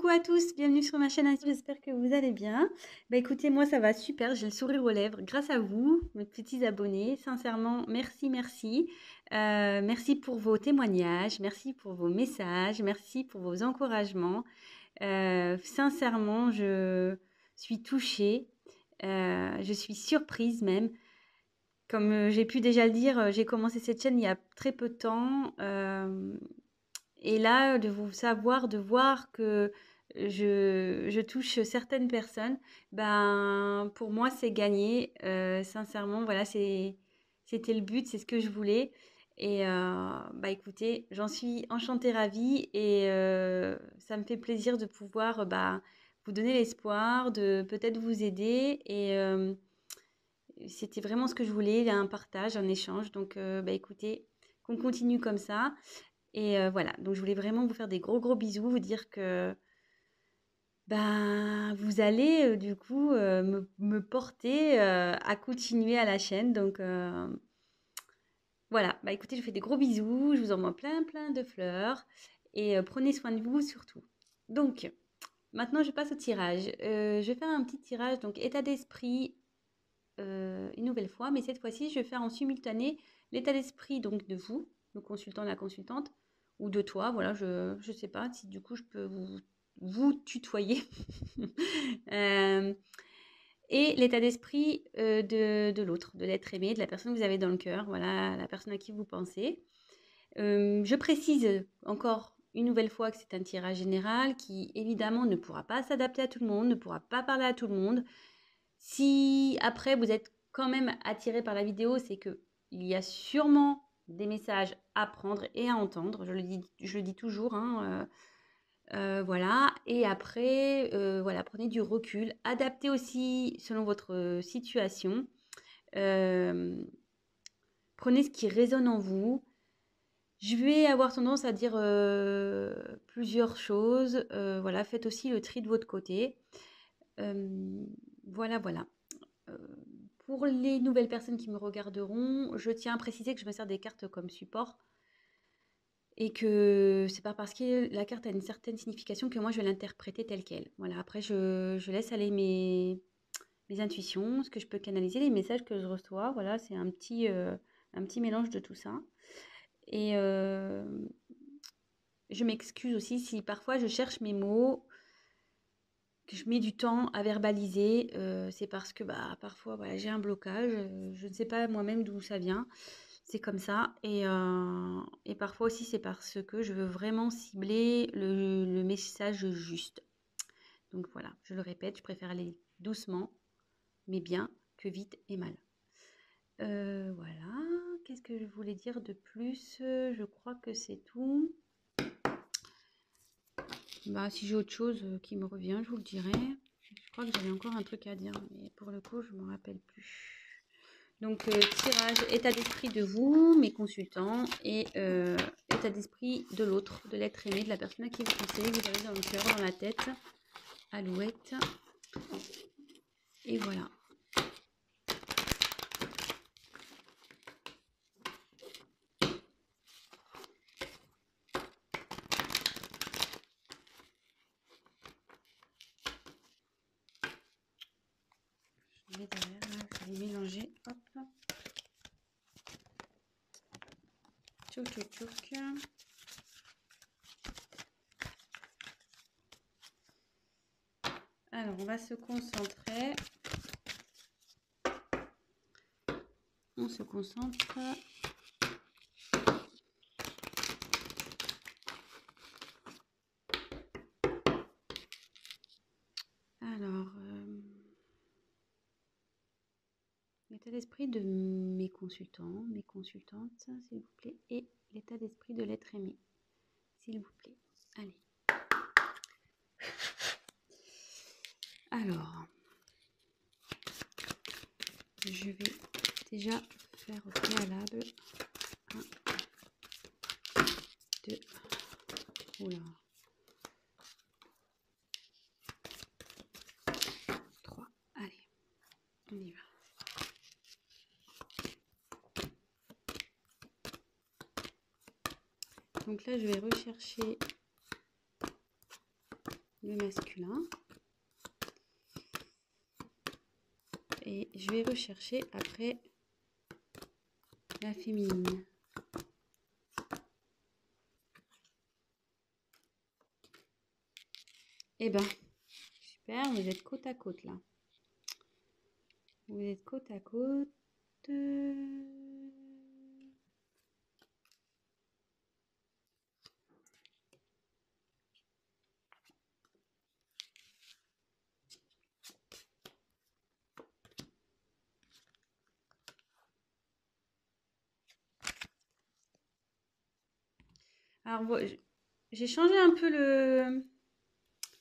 Coucou à tous, bienvenue sur ma chaîne, j'espère que vous allez bien. Bah écoutez, moi ça va super, j'ai le sourire aux lèvres grâce à vous, mes petits abonnés. Sincèrement, merci, merci. Merci pour vos témoignages, merci pour vos messages, merci pour vos encouragements. Sincèrement, je suis touchée, je suis surprise même. Comme j'ai pu déjà le dire, j'ai commencé cette chaîne il y a très peu de temps. Et là, de vous savoir, de voir que je touche certaines personnes, ben, pour moi, c'est gagné. Sincèrement, voilà, c'était le but, c'est ce que je voulais. Et bah écoutez, j'en suis enchantée, ravie, et ça me fait plaisir de pouvoir bah, vous donner l'espoir, de peut-être vous aider. Et c'était vraiment ce que je voulais, un partage, un échange. Donc, bah écoutez, qu'on continue comme ça. Et voilà, donc je voulais vraiment vous faire des gros gros bisous, vous dire que ben, vous allez du coup me porter à continuer à la chaîne. Donc voilà, bah écoutez, je vous fais des gros bisous, je vous envoie plein plein de fleurs et prenez soin de vous surtout. Donc maintenant je passe au tirage. Je vais faire un petit tirage, donc état d'esprit une nouvelle fois, mais cette fois-ci je vais faire en simultané l'état d'esprit donc de vous, le consultant, la consultante, ou de toi, voilà, je ne sais pas si du coup je peux vous tutoyer. Euh, et l'état d'esprit de l'autre, de l'être aimé, de la personne que vous avez dans le cœur, voilà, la personne à qui vous pensez. Je précise encore une nouvelle fois que c'est un tirage général qui évidemment ne pourra pas s'adapter à tout le monde, ne pourra pas parler à tout le monde. Si après vous êtes quand même attiré par la vidéo, c'est que il y a sûrement des messages à prendre et à entendre. Je le dis toujours, hein, voilà. Et après, voilà, prenez du recul, adaptez aussi selon votre situation. Euh, Prenez ce qui résonne en vous. Je vais avoir tendance à dire plusieurs choses. Voilà, faites aussi le tri de votre côté. Voilà, voilà. Euh, pour les nouvelles personnes qui me regarderont, je tiens à préciser que je me sers des cartes comme support et que c'est pas parce que la carte a une certaine signification que moi je vais l'interpréter telle qu'elle. Voilà, après je laisse aller mes intuitions, ce que je peux canaliser, les messages que je reçois. Voilà, c'est un petit mélange de tout ça. Et je m'excuse aussi si parfois je cherche mes mots, que je mets du temps à verbaliser, c'est parce que bah, parfois voilà, j'ai un blocage, je ne sais pas moi-même d'où ça vient, c'est comme ça. Et parfois aussi c'est parce que je veux vraiment cibler le message juste. Donc voilà, je le répète, je préfère aller doucement, mais bien, que vite et mal. Voilà, qu'est-ce que je voulais dire de plus? Je crois que c'est tout. Bah, si j'ai autre chose qui me revient, je vous le dirai. Je crois que j'avais encore un truc à dire, mais pour le coup, je ne me rappelle plus. Donc, tirage, état d'esprit de vous, mes consultants, et état d'esprit de l'autre, de l'être aimé, de la personne à qui vous pensez, vous avez dans le cœur, dans la tête, alouette. Et voilà. Je vais derrière, là, je vais mélanger. Hop. Tchouk, tchouk, tchouk. Alors, on va se concentrer. On se concentre. Alors, l'état d'esprit de mes consultants, mes consultantes, s'il vous plaît, et l'état d'esprit de l'être aimé, s'il vous plaît. Allez. Alors, je vais déjà faire au préalable 1, 2, oula, 3, allez, on y va. Donc là, je vais rechercher le masculin. Et je vais rechercher après la féminine. Eh ben, super, vous êtes côte à côte là. Vous êtes côte à côte. Alors, j'ai changé un peu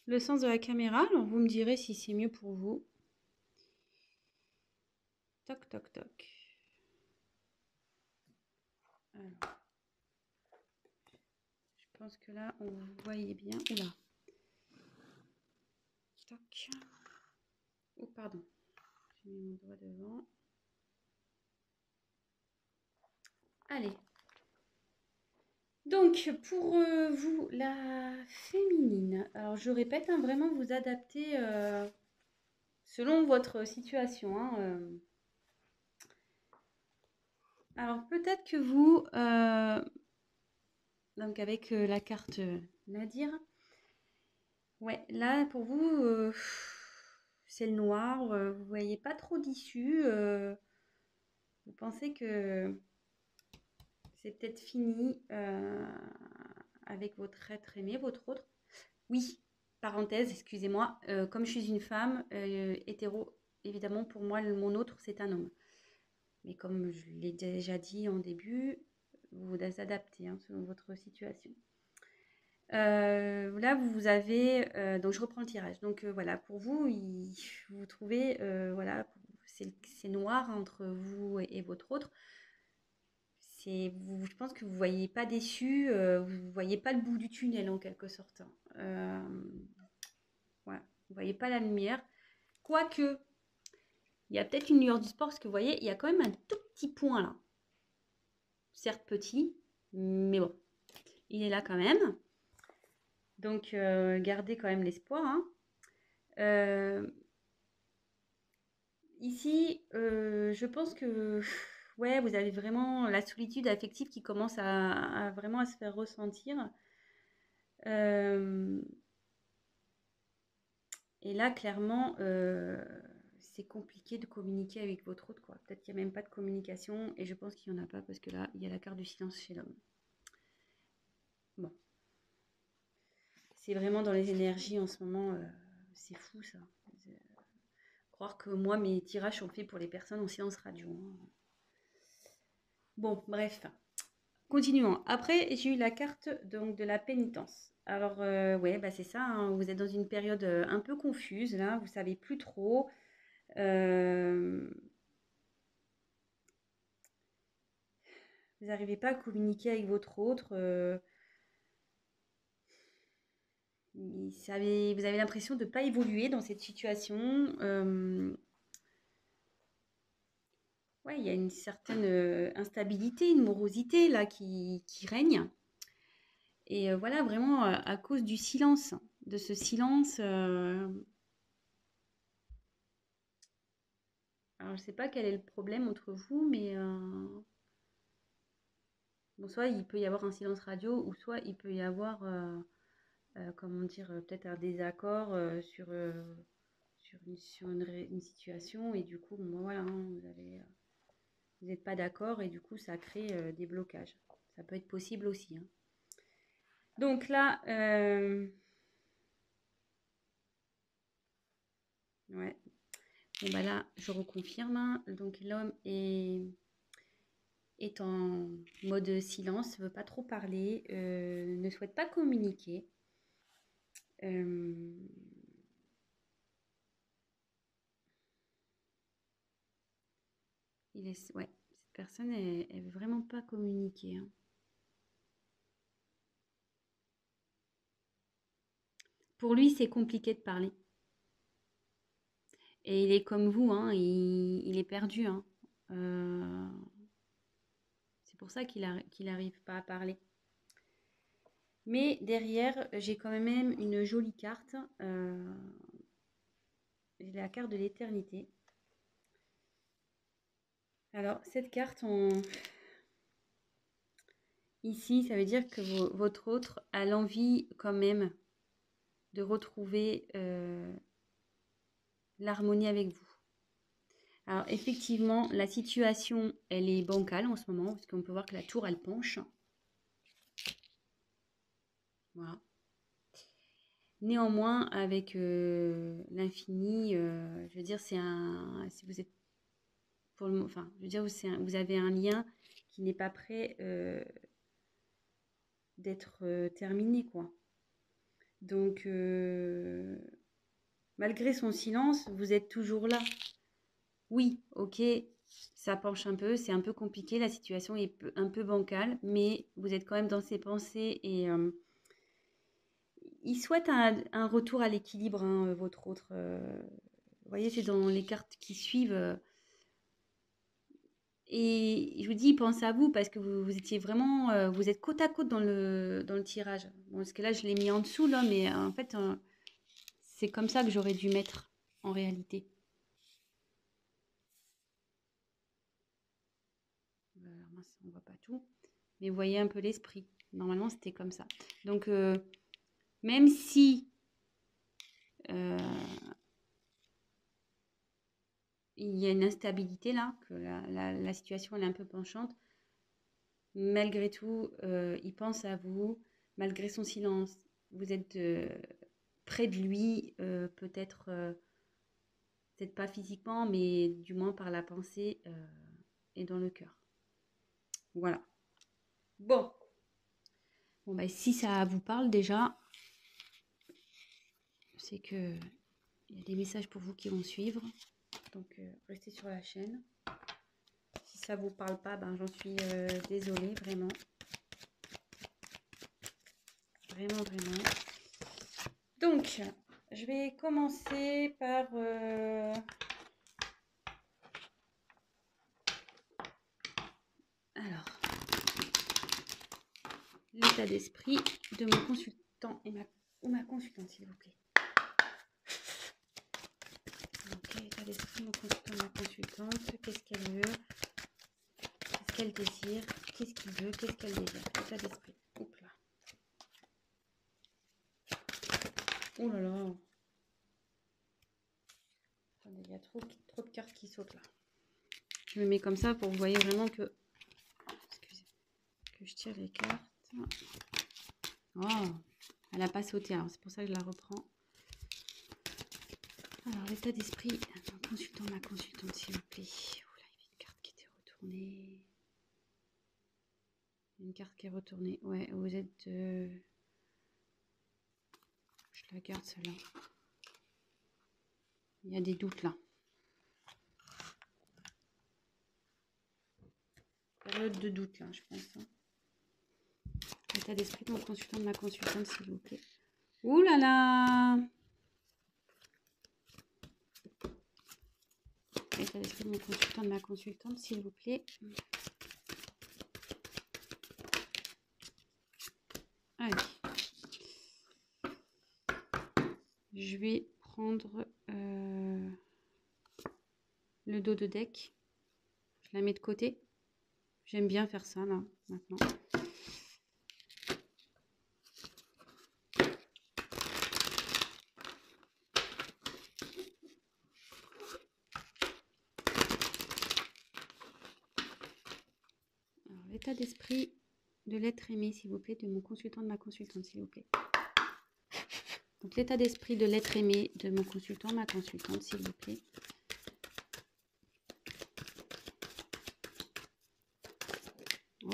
le sens de la caméra. Alors, vous me direz si c'est mieux pour vous. Toc, toc, toc. Alors, je pense que là, on voyait bien. Oula. Toc. Oh, pardon. J'ai mis mon doigt devant. Allez. Donc, pour vous, la féminine. Alors, je répète, hein, vraiment vous adapter selon votre situation. Hein, Alors, peut-être que vous, donc avec la carte Nadir, ouais, là, pour vous, c'est le noir. Vous voyez pas trop d'issue. Vous pensez que c'est peut-être fini avec votre être aimé, votre autre. Oui, parenthèse, excusez-moi, comme je suis une femme hétéro, évidemment, pour moi, mon autre, c'est un homme. Mais comme je l'ai déjà dit en début, vous vous adaptez hein, selon votre situation. Là, vous avez... donc, je reprends le tirage. Donc, voilà, pour vous, vous trouvez... voilà, c'est noir entre vous et votre autre. Je pense que vous ne voyez pas déçu, vous ne voyez pas le bout du tunnel en quelque sorte. Ouais, vous ne voyez pas la lumière. Quoique, il y a peut-être une lueur du sport, parce que vous voyez, il y a quand même un tout petit point là. Certes petit, mais bon, il est là quand même. Donc, gardez quand même l'espoir. Hein. Ici, je pense que ouais, vous avez vraiment la solitude affective qui commence vraiment à se faire ressentir. Euh, et là, clairement, c'est compliqué de communiquer avec votre autre, quoi. Peut-être qu'il n'y a même pas de communication, et je pense qu'il n'y en a pas parce que là, il y a la carte du silence chez l'homme. Bon, c'est vraiment dans les énergies en ce moment, c'est fou ça. Croire que moi, mes tirages sont faits pour les personnes en silence radio. Hein. Bon, bref. Continuons. Après, j'ai eu la carte donc, de la pénitence. Alors, ouais, bah, c'est ça. Hein, vous êtes dans une période un peu confuse, là. Vous savez plus trop. Vous n'arrivez pas à communiquer avec votre autre. Vous avez l'impression de ne pas évoluer dans cette situation. Ouais, il y a une certaine instabilité, une morosité là qui règne. Et voilà, vraiment à cause du silence, de ce silence. Alors, je ne sais pas quel est le problème entre vous, mais bon, soit il peut y avoir un silence radio, ou soit il peut y avoir, comment dire, peut-être un désaccord une situation, et du coup, bon, voilà, hein, vous n'êtes pas d'accord, et du coup, ça crée des blocages. Ça peut être possible aussi. Hein. Donc là, ouais. Bon, bah là, je reconfirme. Hein. Donc l'homme est en mode silence, ne veut pas trop parler, ne souhaite pas communiquer. Ouais, cette personne, elle veut vraiment pas communiquer. Hein. Pour lui, c'est compliqué de parler. Et il est comme vous, hein, il est perdu. Hein. C'est pour ça qu'il n'arrive pas à parler. Mais derrière, j'ai quand même une jolie carte. J'ai la carte de l'éternité. Alors, cette carte, ici, ça veut dire que votre autre a l'envie quand même de retrouver l'harmonie avec vous. Alors, effectivement, la situation, elle est bancale en ce moment, parce qu'on peut voir que la tour, elle penche. Voilà. Néanmoins, avec l'infini, je veux dire, si vous êtes pour le, enfin, je veux dire, vous avez un lien qui n'est pas prêt d'être terminé, quoi. Donc, malgré son silence, vous êtes toujours là. Oui, ok, ça penche un peu, c'est un peu compliqué, la situation est un peu bancale, mais vous êtes quand même dans ses pensées et il souhaite un retour à l'équilibre, hein, votre autre. Vous voyez, c'est dans les cartes qui suivent. Et je vous dis, il pense à vous parce que vous étiez vraiment, vous êtes côte à côte dans le tirage. Bon, parce que là, je l'ai mis en dessous, là, mais en fait, c'est comme ça que j'aurais dû mettre en réalité. Alors, mince, on voit pas tout. Mais vous voyez un peu l'esprit. Normalement, c'était comme ça. Donc, même si euh, il y a une instabilité là, que la situation elle est un peu penchante, malgré tout, il pense à vous, malgré son silence. Vous êtes près de lui, peut-être pas physiquement, mais du moins par la pensée et dans le cœur. Voilà. Bon. Bon, bah, si ça vous parle déjà, c'est que il y a des messages pour vous qui vont suivre. Donc, restez sur la chaîne. Si ça vous parle pas, ben, j'en suis désolée, vraiment. Vraiment, vraiment. Donc, je vais commencer par... Alors, l'état d'esprit de mon consultant ou ma consultante, s'il vous plaît. Ok, l'état d'esprit de mon consultant, ma consultante. Qu'est-ce qu'elle veut? Qu'est-ce qu'elle désire? Qu'est-ce qu'il veut? Qu'est-ce qu'elle désire? L'état d'esprit. Oups là. Oh là là. Attendez, il y a trop de cartes qui sautent là. Je me mets comme ça pour que vous voyez vraiment que... Excusez. Que je tire les cartes. Oh, elle n'a pas sauté, alors c'est pour ça que je la reprends. Alors, l'état d'esprit, mon consultant, ma consultante, s'il vous plaît. Oula, il y avait une carte qui était retournée. Une carte qui est retournée. Ouais, vous êtes... Je la garde, celle-là. Il y a des doutes, là. Période de doute, là, je pense. Hein. L'état d'esprit de mon consultant, de ma consultante, s'il vous plaît. Ouh là là! L'état d'esprit de mon consultant, de ma consultante, s'il vous plaît. Allez. Je vais prendre le dos de deck. Je la mets de côté. J'aime bien faire ça, là, maintenant. Alors, l'état d'esprit de l'être aimé, s'il vous plaît, de mon consultant, de ma consultante, s'il vous plaît. Donc, l'état d'esprit de l'être aimé de mon consultant, ma consultante, s'il vous plaît.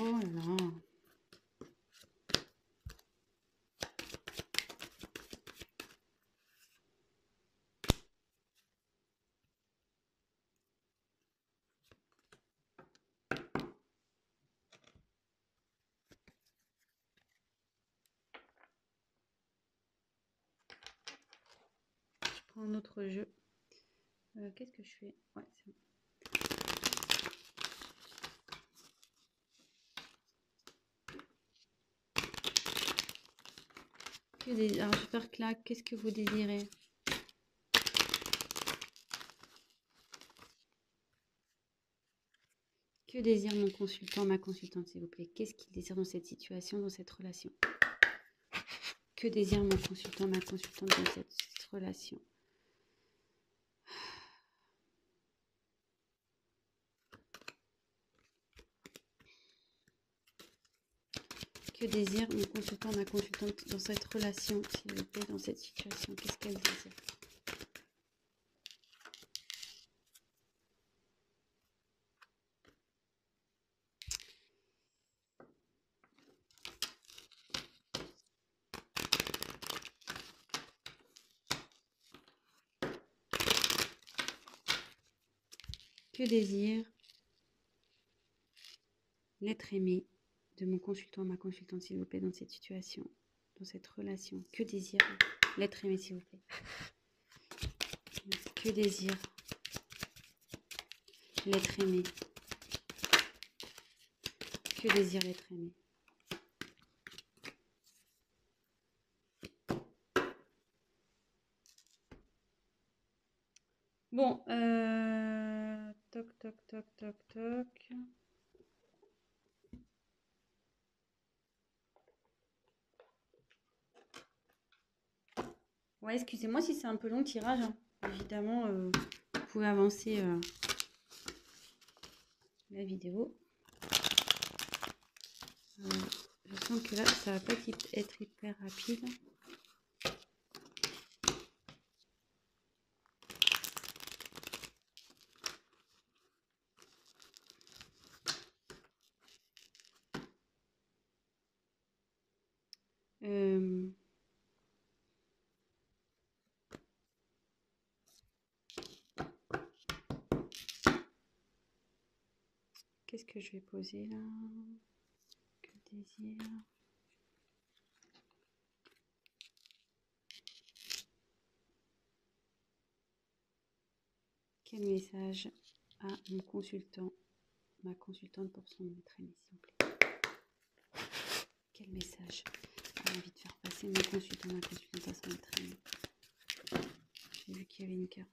Oh là là. Je prends un autre jeu. Qu'est-ce que je fais? Ouais, c'est bon. Alors, je vais faire claque. Qu'est-ce que vous désirez? Que désire mon consultant, ma consultante, s'il vous plaît? Qu'est-ce qu'il désire dans cette situation, dans cette relation? Que désire mon consultant, ma consultante dans cette relation? Que désire mon consultant, ma consultante dans cette relation, s'il vous plaît, dans cette situation? Qu'est-ce qu'elle désire? Que désire l'être aimé de mon consultant, ma consultante, s'il vous plaît, dans cette situation, dans cette relation? Que désire l'être aimé, s'il vous plaît? Que désire l'être aimé? Que désire l'être aimé? Bon, toc, toc, toc, toc, toc. Ouais, excusez-moi si c'est un peu long le tirage, hein. Évidemment, vous pouvez avancer la vidéo. Je sens que là, ça va pas être hyper rapide. Qu'est-ce que je vais poser là? Que désire? Quel message à mon consultant, ma consultante pour son être aimé, s'il vous plaît? Quel message a envie de faire passer mon consultant, ma consultante à son être aimé? J'ai vu qu'il y avait une carte.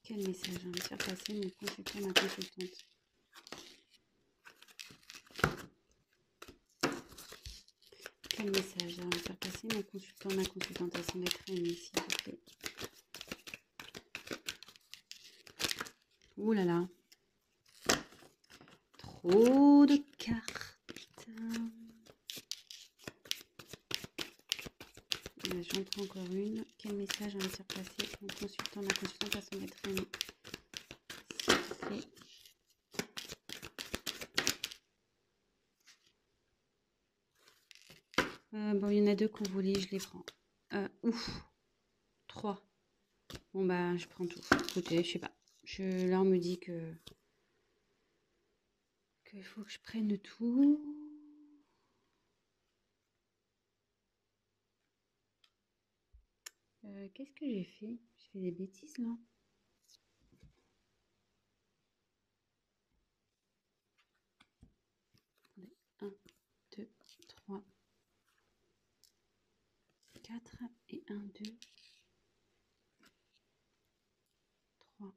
Quel message a envie de faire passer mon consultant, ma consultante? Quel message a envie de faire passer mon consultant, ma consultante à son être aimé, s'il vous plaît? Ouh là là. Trop de cartes. J'en prends encore une. Quel message a envie de faire passer mon consultant, ma consultante à son être aimé, s'il vous plaît? Bon, il y en a deux qu'on voulait, je les prends. Ouf. 3. Bon, bah, je prends tout. Écoutez, je sais pas. Là, on me dit que il faut que je prenne tout. Qu'est-ce que j'ai fait? J'ai fait des bêtises, là. Attendez. 1, 2, 3, 4 et 1, 2, 3.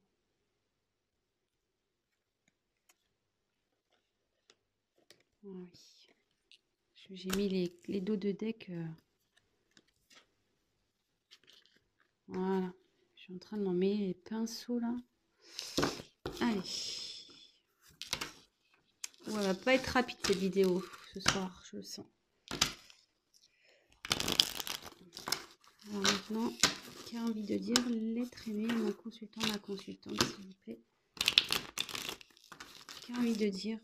Ah oui. J'ai mis les dos de deck. Voilà. Je suis en train de m'en mettre les pinceaux là. Allez. Ouais, elle va pas être rapide cette vidéo ce soir, je le sens. Alors maintenant, qui a envie de dire l'être aimé, mon consultant, ma consultante, s'il vous plaît? Qui a envie de dire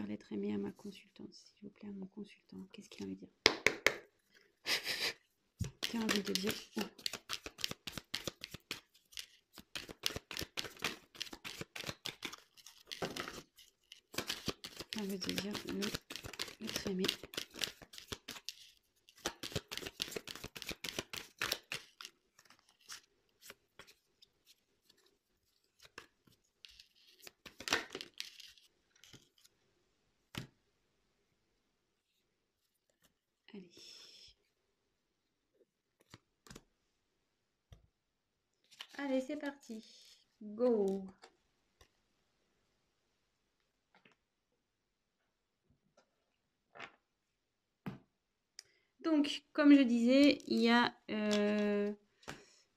l'être aimé à ma consultante, s'il vous plaît, à mon consultant? Qu'est-ce qu'il a envie de dire? Qui a envie de dire Qui a envie de dire l'être aimé? Allez, c'est parti. Go. Donc, comme je disais, il y a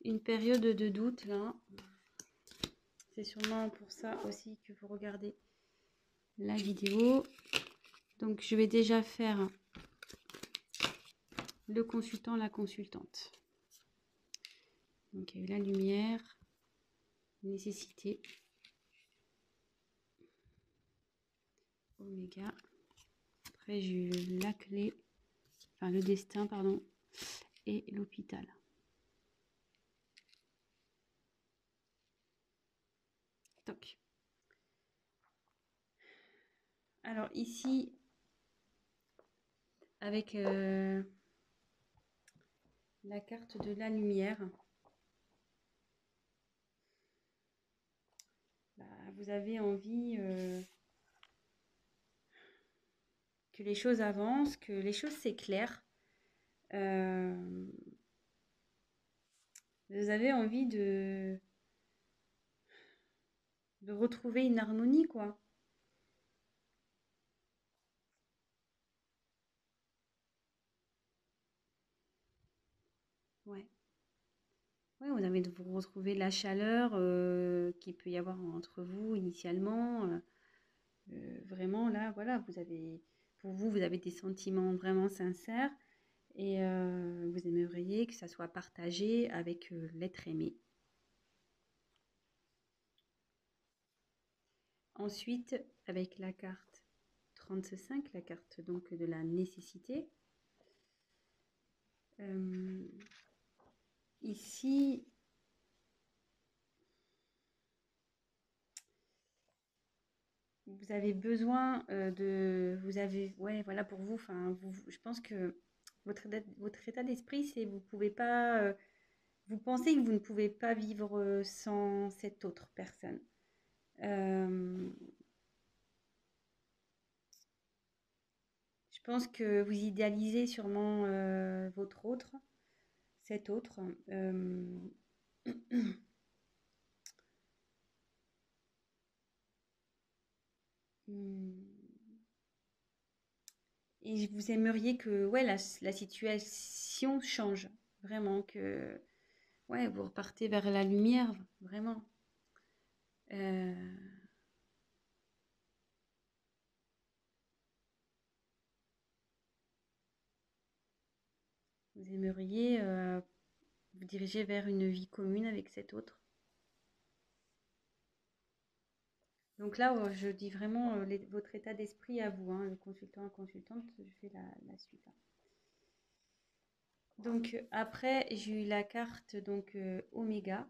une période de doute là. C'est sûrement pour ça aussi que vous regardez la vidéo. Donc, je vais déjà faire le consultant, la consultante. Donc, il y a eu la lumière, nécessité, oméga. Après, j'ai eu la clé, enfin le destin, pardon, et l'hôpital. Toc. Alors ici, avec la carte de la lumière, bah, vous avez envie que les choses avancent, que les choses s'éclairent. Vous avez envie de retrouver une harmonie, quoi. Ouais. Ouais, vous avez de vous retrouver la chaleur qu'il peut y avoir entre vous initialement. Vraiment, là, voilà, pour vous, vous avez des sentiments vraiment sincères et vous aimeriez que ça soit partagé avec l'être aimé. Ensuite, avec la carte 35, la carte donc de la nécessité. Ici, vous avez besoin ouais, voilà, pour vous, enfin, je pense que votre état d'esprit, c'est vous pouvez pas, vous pensez que vous ne pouvez pas vivre sans cette autre personne. Je pense que vous idéalisez sûrement votre autre, cet autre. Et vous aimeriez que ouais, la situation change, vraiment, que ouais, vous repartez vers la lumière, vraiment. Euh, vous aimeriez vous diriger vers une vie commune avec cet autre. Donc là, je dis vraiment votre état d'esprit à vous, hein, le consultant, la consultante, je fais la suite. Hein. Donc après, j'ai eu la carte donc Oméga.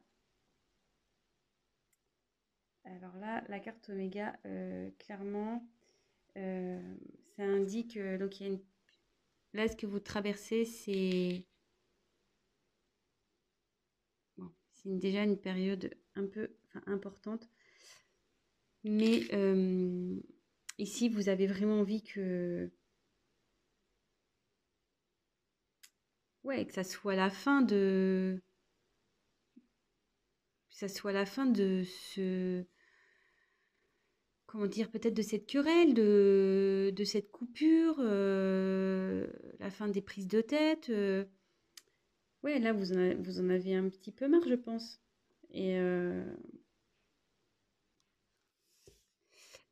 Alors là, la carte Oméga, clairement, ça indique donc il y a une là ce que vous traversez, c'est bon, c'est déjà une période un peu importante, mais ici vous avez vraiment envie que ouais, que ça soit la fin de ce comment dire, peut-être de cette querelle, de cette coupure, la fin des prises de tête. Ouais, là, vous en avez un petit peu marre, je pense. Et,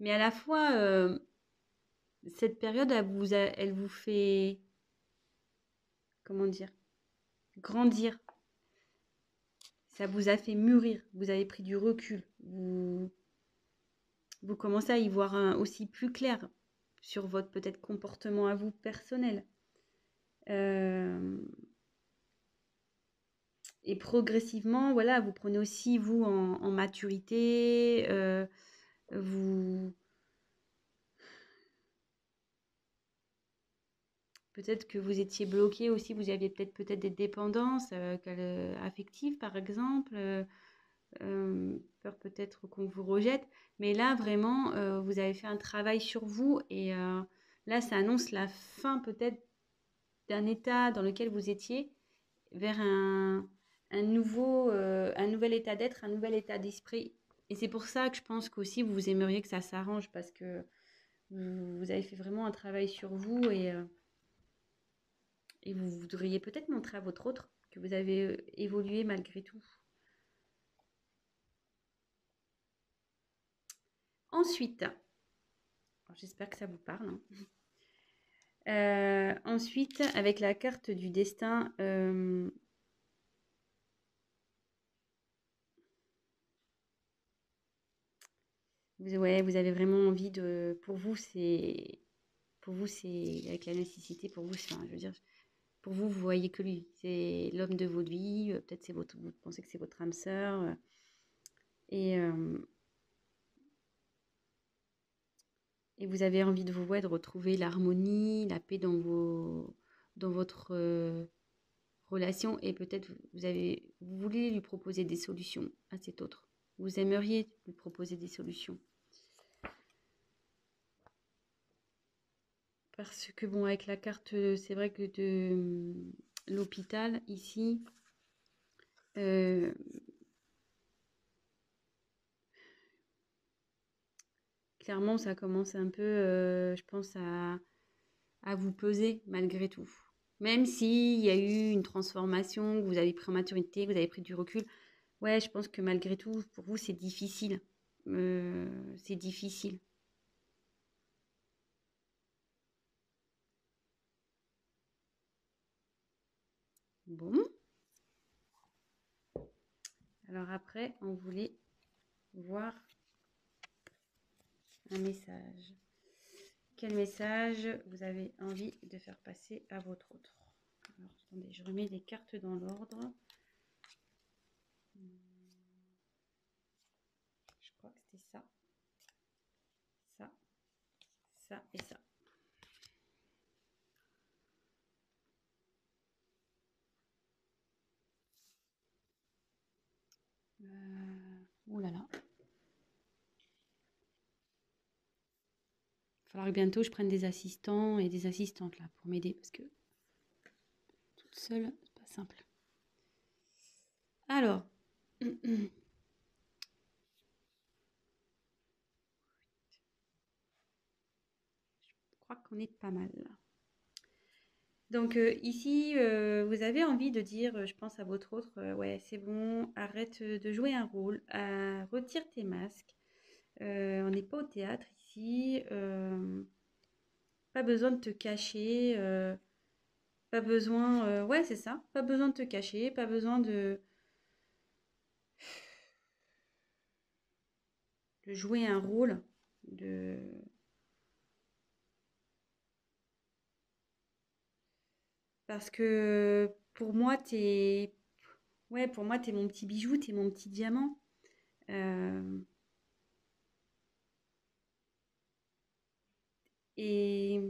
mais à la fois, cette période, elle vous fait, comment dire, grandir. Ça vous a fait mûrir. Vous avez pris du recul. Vous commencez à y voir aussi plus clair sur votre peut-être comportement à vous personnel. Et progressivement, voilà, vous prenez aussi, vous, en maturité, vous... Peut-être que vous étiez bloqué aussi, vous aviez peut-être des dépendances affectives, par exemple, peur peut-être qu'on vous rejette. Mais là, vraiment, vous avez fait un travail sur vous et là, ça annonce la fin peut-être d'un état dans lequel vous étiez vers un nouvel état d'être, un nouvel état d'esprit. Et c'est pour ça que je pense qu'aussi vous aimeriez que ça s'arrange parce que vous avez fait vraiment un travail sur vous et vous voudriez peut-être montrer à votre autre que vous avez évolué malgré tout. Ensuite, j'espère que ça vous parle. Ensuite, avec la carte du destin, ouais, vous avez vraiment envie de. Pour vous, c'est avec la nécessité. Pour vous, je veux dire, pour vous, vous voyez que lui. C'est l'homme de votre vie. Peut-être vous pensez que c'est votre âme sœur. Et, euh, et vous avez envie de vous ouais, de retrouver l'harmonie, la paix dans votre relation. Et peut-être vous voulez lui proposer des solutions à cet autre. Vous aimeriez lui proposer des solutions. Parce que bon, avec la carte, c'est vrai que de l'hôpital ici, euh, clairement, ça commence un peu, je pense, à vous peser malgré tout. Même s'il y a eu une transformation, que vous avez pris en maturité, que vous avez pris du recul, ouais, je pense que malgré tout, pour vous, c'est difficile. C'est difficile. Bon, alors après, on voulait voir un message. Quel message vous avez envie de faire passer à votre autre? Alors, attendez, je remets les cartes dans l'ordre. Je crois que c'était ça, ça, ça et ça. Oh là là. Il va falloir que bientôt je prenne des assistants et des assistantes là pour m'aider parce que toute seule, c'est pas simple. Alors, je crois qu'on est pas mal là. Donc ici, vous avez envie de dire, je pense à votre autre, ouais, c'est bon, arrête de jouer un rôle, retire tes masques. On n'est pas au théâtre ici, pas besoin de te cacher, pas besoin, ouais, c'est ça, pas besoin de te cacher, pas besoin de jouer un rôle, de... Parce que pour moi, ouais, pour moi, t'es mon petit bijou, t'es mon petit diamant. Euh, et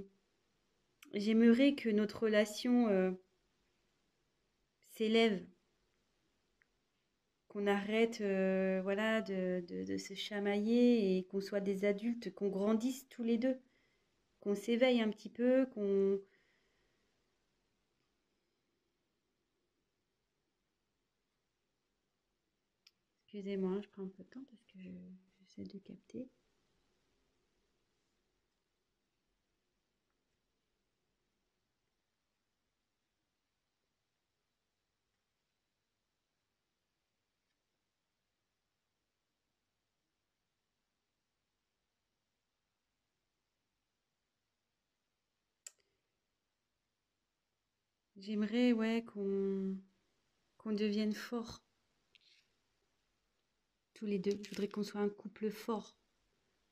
j'aimerais que notre relation s'élève, qu'on arrête voilà, de se chamailler et qu'on soit des adultes, qu'on grandisse tous les deux, qu'on s'éveille un petit peu, qu'on... Excusez-moi, je prends un peu de temps parce que j'essaie de capter. J'aimerais, ouais, qu'on devienne fort tous les deux. Je voudrais qu'on soit un couple fort,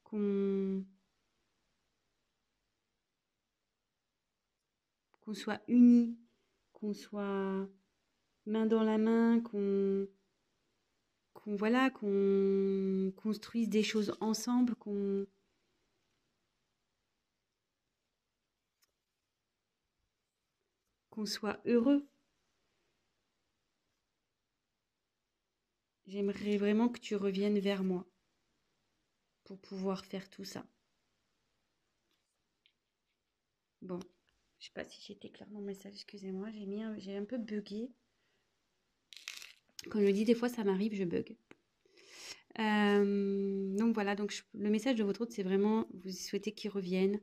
qu'on qu'on soit unis, qu'on soit main dans la main, qu'on voilà, qu'on construise des choses ensemble, qu'on soit heureux. J'aimerais vraiment que tu reviennes vers moi pour pouvoir faire tout ça. Bon, je sais pas si j'étais claire dans le message, excusez-moi, j'ai un peu bugué. Comme je le dis, des fois ça m'arrive, je bug. Donc voilà, donc le message de votre hôte, c'est vraiment, vous souhaitez qu'il revienne.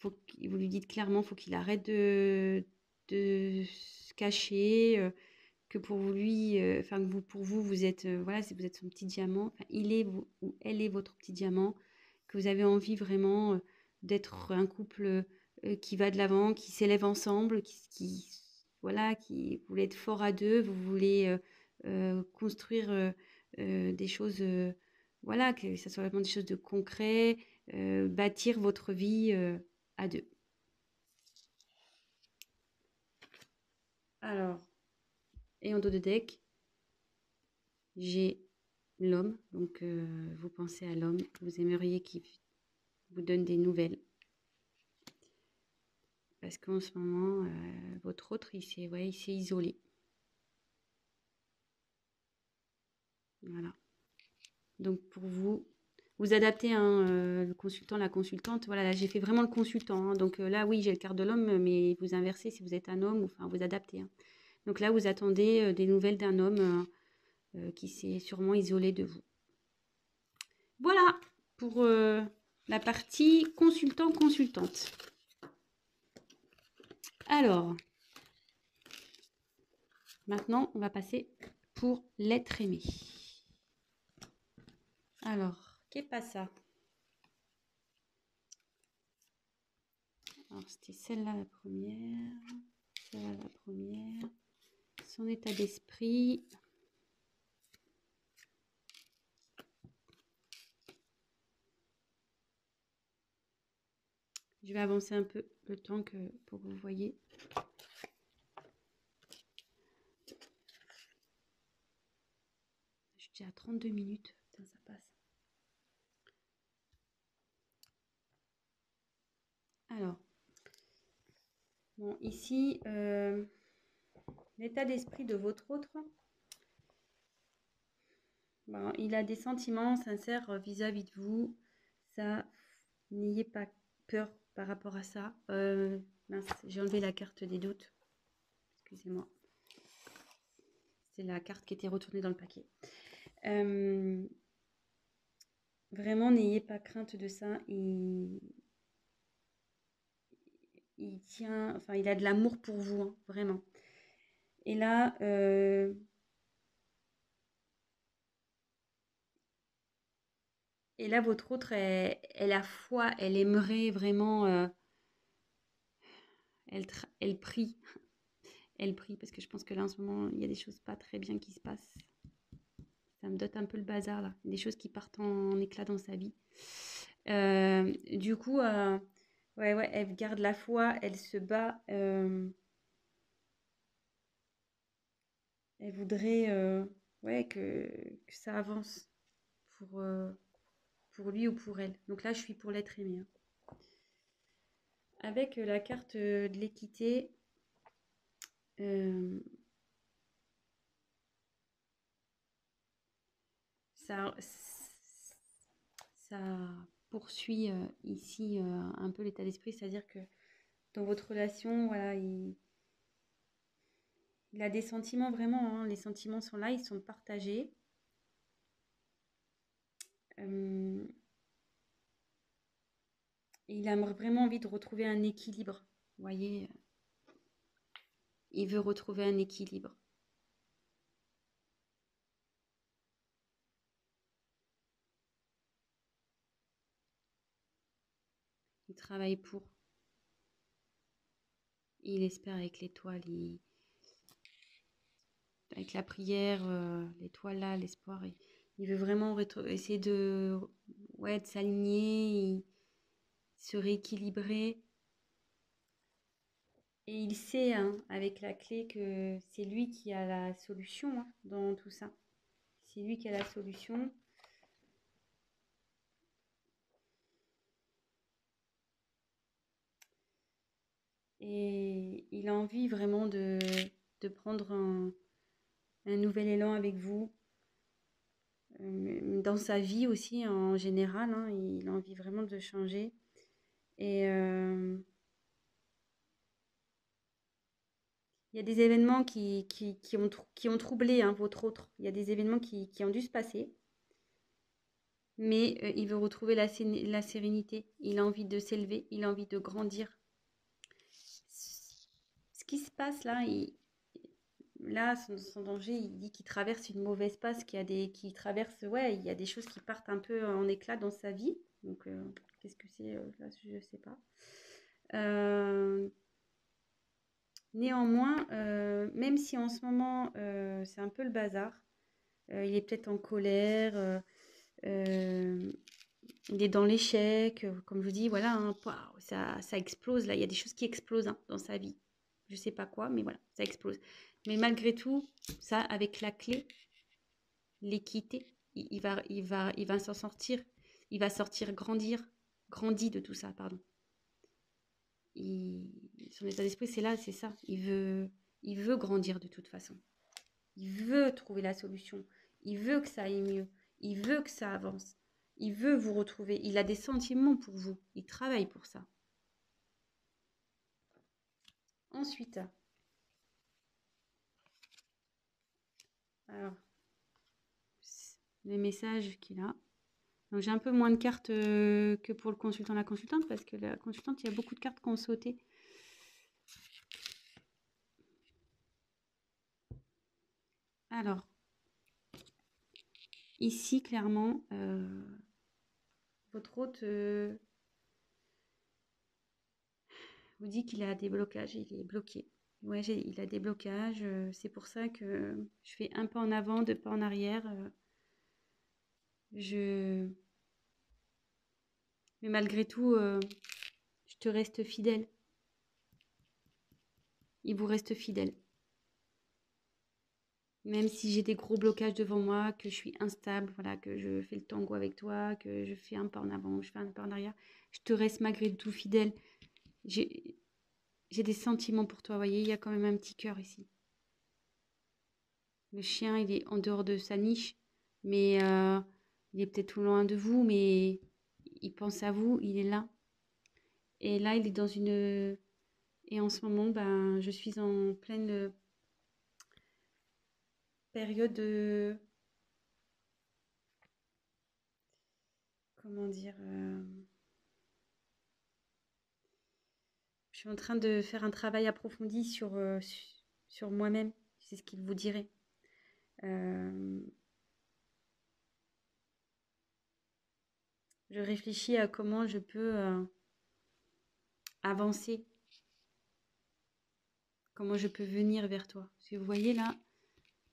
Vous lui dites clairement, faut qu'il arrête de se cacher, que pour lui, enfin que pour vous, vous êtes, voilà, vous êtes son petit diamant. Enfin, il est ou elle est votre petit diamant. Que vous avez envie vraiment d'être un couple qui va de l'avant, qui s'élève ensemble, voilà, qui vous voulez être fort à deux, vous voulez construire des choses, voilà, que ça soit vraiment des choses de concret, bâtir votre vie à deux. Alors, et en dos de deck, j'ai l'homme. Donc, vous pensez à l'homme. Vous aimeriez qu'il vous donne des nouvelles. Parce qu'en ce moment, votre autre, il s'est isolé. Voilà. Donc, pour vous, vous adaptez le consultant, la consultante. Voilà, là, j'ai fait vraiment le consultant. Hein. Donc là, oui, j'ai le quart de l'homme, mais vous inversez si vous êtes un homme. Enfin, vous adaptez. Hein. Donc là, vous attendez des nouvelles d'un homme qui s'est sûrement isolé de vous. Voilà pour la partie consultant-consultante. Alors, maintenant, on va passer pour l'être aimé. Alors, qu'est pas ça? Alors, c'était celle-là la première. Celle-là la première. Son état d'esprit. Je vais avancer un peu le temps pour que vous voyez. Je suis à 32 minutes. Putain, ça passe. Alors, bon, ici, l'état d'esprit de votre autre. Bon, il a des sentiments sincères vis-à-vis de vous. Ça, n'ayez pas peur par rapport à ça. Mince, j'ai enlevé la carte des doutes. Excusez-moi. C'est la carte qui était retournée dans le paquet. Vraiment, n'ayez pas crainte de ça. Il tient, enfin, il a de l'amour pour vous, hein, vraiment. Et là, votre autre, elle a foi, elle aimerait vraiment, elle prie. Elle prie parce que je pense que là, en ce moment, il y a des choses pas très bien qui se passent. Ça me dote un peu le bazar, là. Des choses qui partent en éclat dans sa vie. Du coup, ouais, elle garde la foi, elle se bat. Elle voudrait ouais, que ça avance pour lui ou pour elle. Donc là, je suis pour l'être aimé. Hein. Avec la carte de l'équité, ça, ça poursuit ici un peu l'état d'esprit, c'est-à-dire que dans votre relation, voilà, il a des sentiments vraiment, hein, les sentiments sont là, ils sont partagés. Et il a vraiment envie de retrouver un équilibre. Vous voyez, il veut retrouver un équilibre. Il travaille pour. Il espère avec l'étoile, avec la prière, l'étoile là, l'espoir. Il veut vraiment essayer de s'aligner, se rééquilibrer. Et il sait, hein, avec la clé, que c'est lui qui a la solution hein, dans tout ça. C'est lui qui a la solution. Et il a envie vraiment de prendre un nouvel élan avec vous. Dans sa vie aussi, en général, hein, il a envie vraiment de changer. Et Il y a des événements qui ont troublé hein, votre autre. Il y a des événements qui ont dû se passer. Mais il veut retrouver la sérénité. Il a envie de s'élever. Il a envie de grandir. Ce qui se passe là, là, son danger, il dit qu'il traverse une mauvaise passe, qu'il traverse, ouais, il y a des choses qui partent un peu en éclat dans sa vie. Donc, qu'est-ce que c'est là, je sais pas. Euh, Néanmoins, même si en ce moment c'est un peu le bazar, il est peut-être en colère, il est dans l'échec, comme je vous dis, voilà, hein, ça explose là, il y a des choses qui explosent hein, dans sa vie. Je sais pas quoi, mais voilà, ça explose. Mais malgré tout, ça, avec la clé, l'équité, il va s'en sortir. Il va sortir grandi de tout ça, pardon. Son état d'esprit, c'est là, c'est ça. Il veut grandir de toute façon. Il veut trouver la solution. Il veut que ça aille mieux. Il veut que ça avance. Il veut vous retrouver. Il a des sentiments pour vous. Il travaille pour ça. Ensuite, alors, les messages qu'il a. Donc j'ai un peu moins de cartes que pour le consultant, la consultante, parce que la consultante, il y a beaucoup de cartes qui ont sauté. Alors, ici, clairement, votre hôte vous dit qu'il a des blocages, il est bloqué. Ouais, il a des blocages, c'est pour ça que je fais un pas en avant, deux pas en arrière. Mais malgré tout, je te reste fidèle. Il vous reste fidèle. Même si j'ai des gros blocages devant moi, que je suis instable, voilà, que je fais le tango avec toi, que je fais un pas en avant, je fais un pas en arrière, je te reste malgré tout fidèle. J'ai des sentiments pour toi, vous voyez, il y a quand même un petit cœur ici. Le chien, il est en dehors de sa niche, mais il est peut-être tout loin de vous, mais il pense à vous, il est là. Et là, il est dans une... Et en ce moment, ben, je suis en pleine période de... Comment dire je suis en train de faire un travail approfondi sur moi-même. C'est ce qu'il vous dirait. Je réfléchis à comment je peux avancer, comment je peux venir vers toi. Parce que vous voyez là,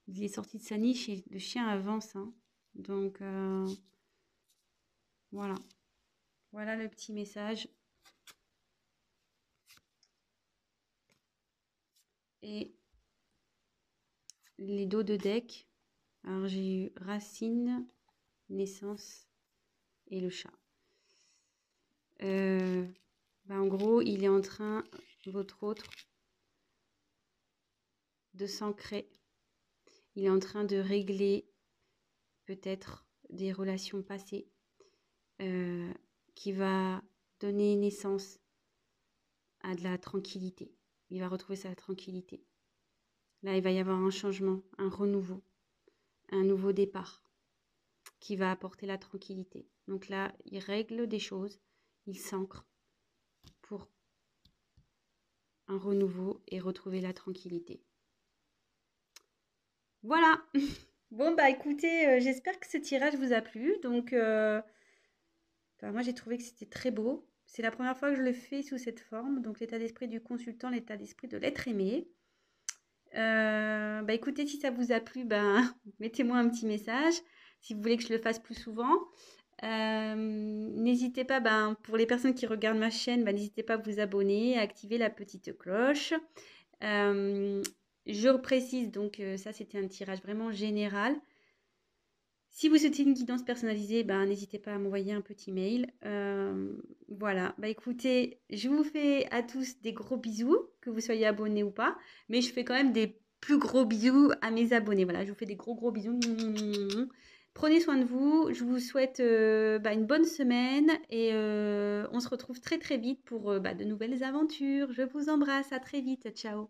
il est sorti de sa niche et le chien avance. Hein. Donc voilà. Voilà le petit message. Et les dos de deck. Alors j'ai eu racine, naissance et le chat. En gros, il est en train, votre autre, de s'ancrer. Il est en train de régler peut-être des relations passées qui va donner naissance à de la tranquillité. Il va retrouver sa tranquillité. Là, il va y avoir un changement, un renouveau, un nouveau départ qui va apporter la tranquillité. Donc là, il règle des choses, il s'ancre pour un renouveau et retrouver la tranquillité. Voilà. Bon, bah écoutez, j'espère que ce tirage vous a plu. Donc, moi, j'ai trouvé que c'était très beau. C'est la première fois que je le fais sous cette forme. Donc, l'état d'esprit du consultant, l'état d'esprit de l'être aimé. Écoutez, si ça vous a plu, mettez-moi un petit message. Si vous voulez que je le fasse plus souvent. N'hésitez pas, pour les personnes qui regardent ma chaîne, n'hésitez pas à vous abonner, à activer la petite cloche. Je précise, donc ça c'était un tirage vraiment général. Si vous souhaitez une guidance personnalisée, n'hésitez pas à m'envoyer un petit mail. Voilà, écoutez, je vous fais à tous des gros bisous, que vous soyez abonnés ou pas, mais je fais quand même des plus gros bisous à mes abonnés. Voilà, je vous fais des gros bisous. Prenez soin de vous, je vous souhaite une bonne semaine et on se retrouve très vite pour de nouvelles aventures. Je vous embrasse, à très vite, ciao.